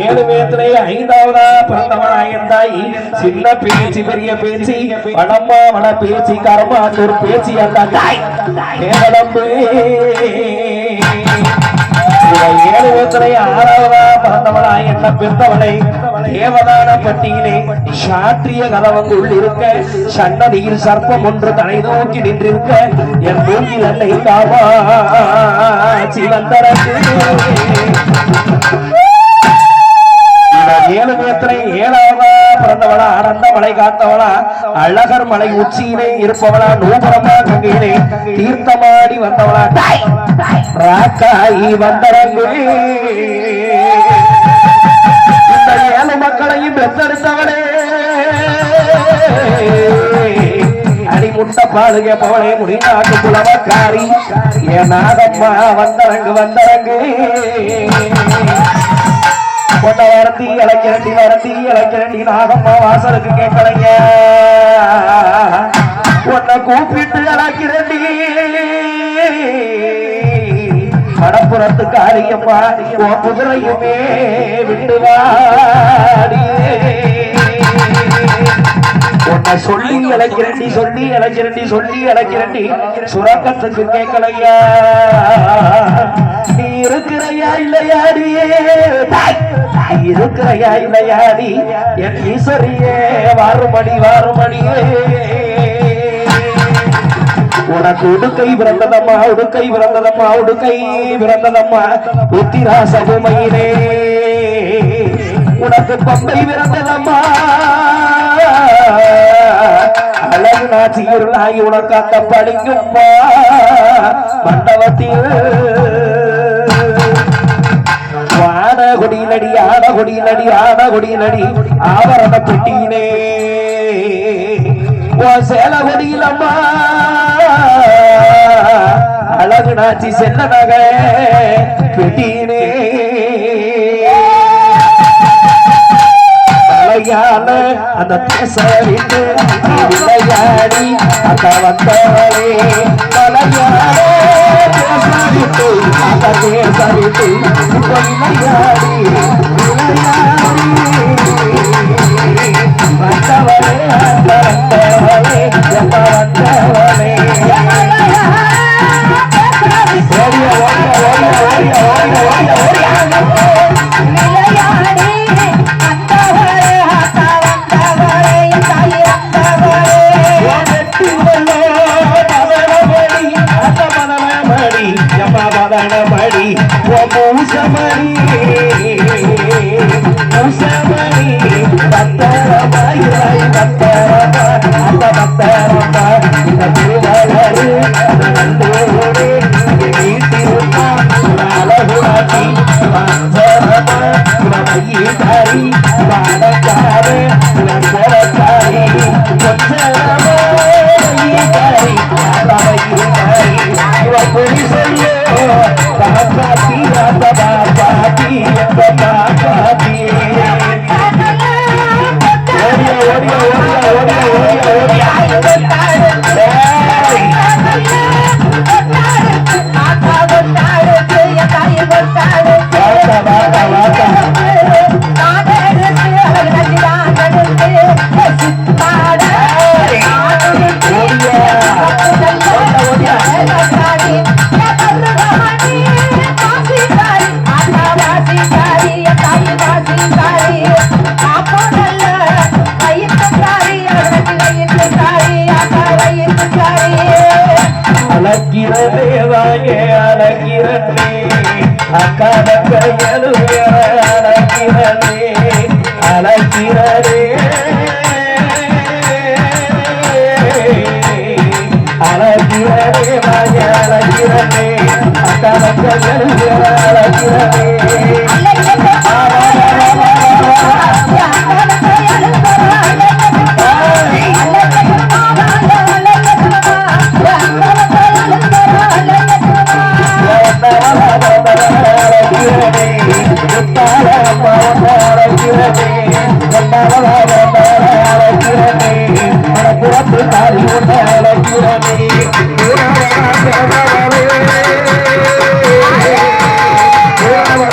ஏழு பேத்திலே ஐந்தாவதா பிறந்தவனாயிருந்தாய் சின்ன பேச்சு பெரிய பேச்சு வடம்மா வட பேச்சு கர்மாத்தூர் பேச்சு அந்த தாய் ஏழம்பு ஏழு பேத்திலே ஆறாவதா பிறந்தவனாய் என்ன பிறந்தவளை தேவதான பட்டியிலே சாற்றிய கதவங்குள் இருக்க சன்னதியில் சர்ப்பம் ஒன்று தலை நோக்கி நின்றிருக்க என் மூங்கில் அல்லை காமாட்சி வந்தரங்கு ஏழு பேத்திரை ஏழாவதா பிறந்தவளா அடர்ந்த மலை காத்தவளா அழகர் மலை உச்சியிலே இருப்பவளா நூபுரமா கங்கையிலே தீர்த்தமாடி வந்தவளா ராக்காயி வந்தரங்கு இந்த ஏழு மக்களையும் பெற்றெடுத்தவளே அடிமுட்ட பாலுக போலே முடிநாட்டு புலவக்காரி என் நாகம்மா வந்தரங்கு வந்தரங்கு பொண்ண வரத்தி இழைக்கிறண்டி நாகம்மா வாசலுக்கு கேட்கலைங்க உன்னை கூப்பிட்டு இழைக்கிறண்டி மடப்புறத்து காரியம்மா உன் குதிரையுமே விட்டுவாடி உன்னை சொல்லி இழைக்கிறண்டி சுரக்கத்துக்கு கேட்கலையா நீ இருக்கிறையா இல்லையாடியே இருக்கிறையா இல்லையாடி என் ஈஸ்வரியே வாருமணியே உனக்கு உடுக்கை பிறந்ததம்மா உத்திராசகுமையிலே உனக்கு பம்பை பிறந்ததம்மா அழகு நாச்சியிருளாய் உனக்கு அந்த படிக்கும்மா மண்டபத்தில் ஆடகுடியிலடி ஆவரண பெட்டியிலே சேல கொடியிலம்மா அழகு நாச்சி செல்ல நக பெட்டியிலே அந்த பேச விட்டு விளையாடி அந்த வந்தவளே மலையாளே பேசவிட்டு அந்த பேசவிட்டு விளையாடி வந்தவளே அந்த வந்தவளே வந்தவளே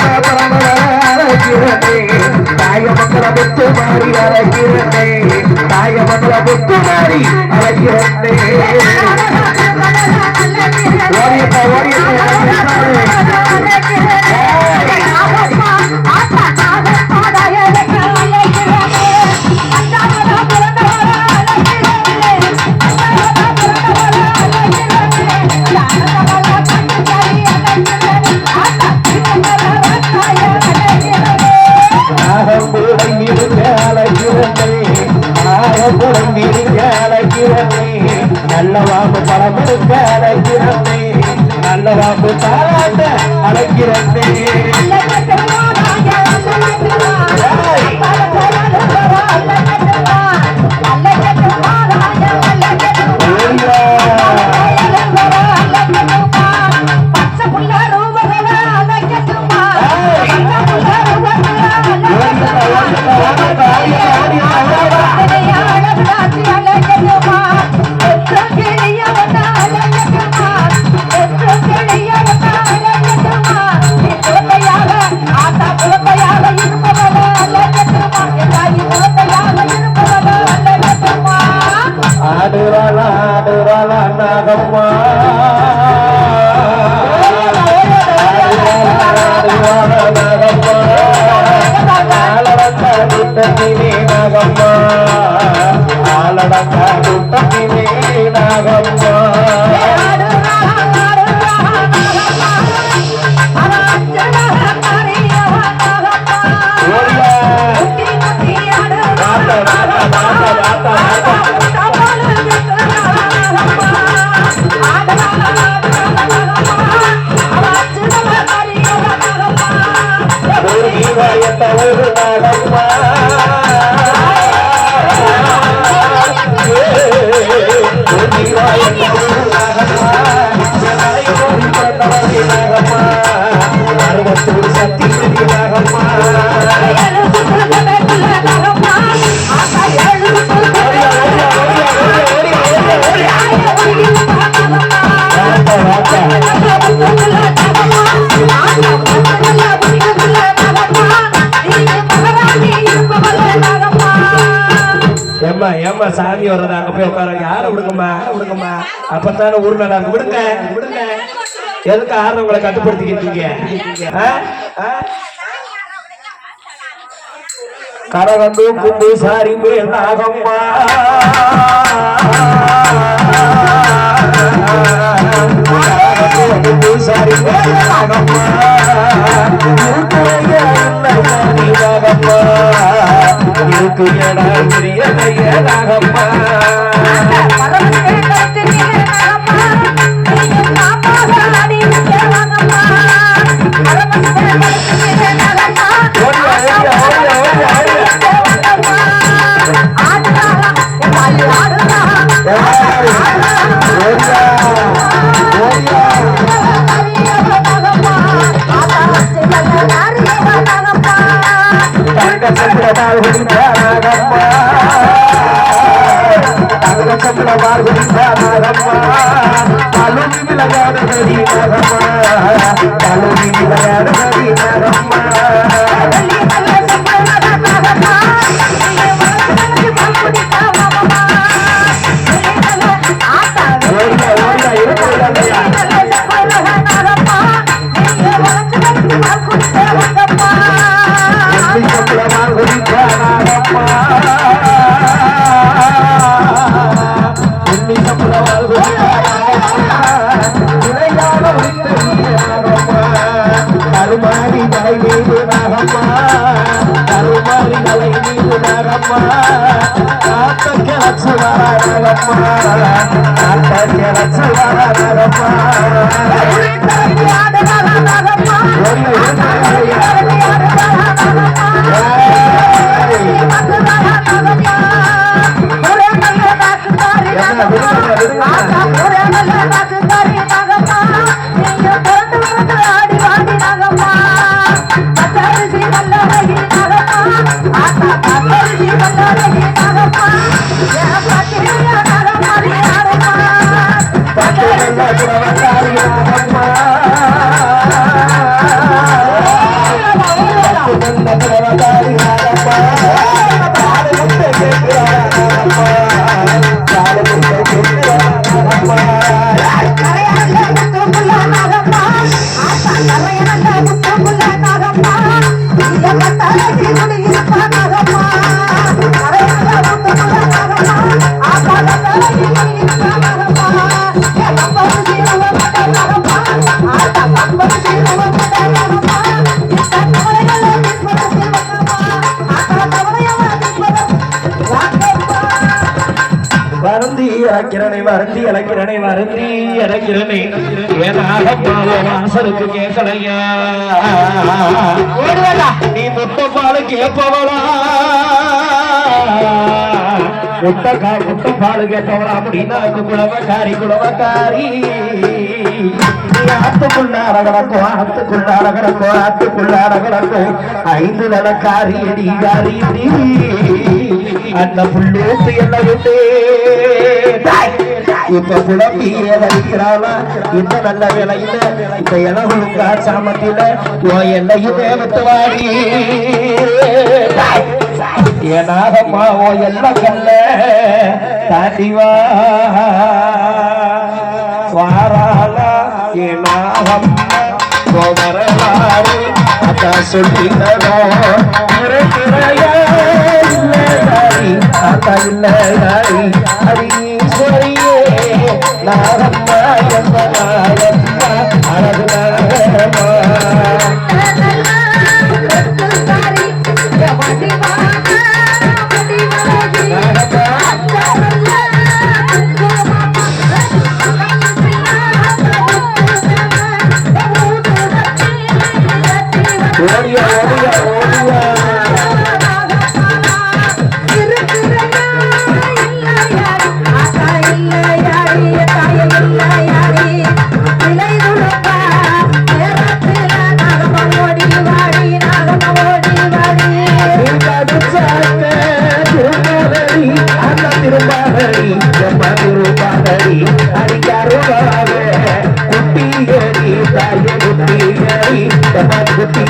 Thank you. அழைக்கிறே ஓடியப்பா நல்லவாக்கு பரமடுக்க அழைக்கிறே நல்லவாக்கு தாராட்ட அழைக்கிறே நாகம்மா ஆலடக்காடுட்டத்திலே நாகம்மா ஆலடக்காடுட்டத்திலே நாகம்மா ஏமா சாமி வர்றது அங்க போய் உட்கார யார விடுங்கம்மா விடுங்கம்மா அப்பத்தான ஊர் நல்லா இருக்கு விடுங்க விடுங்க எதுக்கு ஆறு உங்களை கட்டுப்படுத்திக்கிட்டு கரகந்து கும்பு சாரி மேல் நாகம்மா கும்பு சாரி மேல் நாகம்மா இருக்கு எடா பெரிய நாகம்மா இறக்கிறனை வருந்தி இறக்கிறனை வருந்தி இறக்கிறனை ஏனாக வாசலுக்கு கேட்கலையா நீ முட்டை பாலு கேட்பவளா முட்டை பாலு கேட்பவளா அப்படின்னா குளவக்காரி ஆத்துக்குள்ளார கிடக்கும் ஆத்துக்குள்ளார கிடக்கும் 5 நடக்காரி அடிகாரி அந்த புள்ளூத்து எல்லாம் விட்டு இப்ப குழம்பிய வலிக்கிறாளா இந்த நல்ல வேலையில இந்த இளவுங்க சாமத்தில எல்லையுமே விட்டுவாடி ஏனாகம்மா ஓ எல்லாம் கல்ல தாண்டிவா வாராளா ஏனாகம்மா வரலாறு அத்தா சொல்லினோ அத்தா இல்லையாரி அடீஸ்வரியே நாகம்மா என்ற நாகம்மா அழகு நாகம்மா ஓடியா ஓடியா ஓடியா குட்டி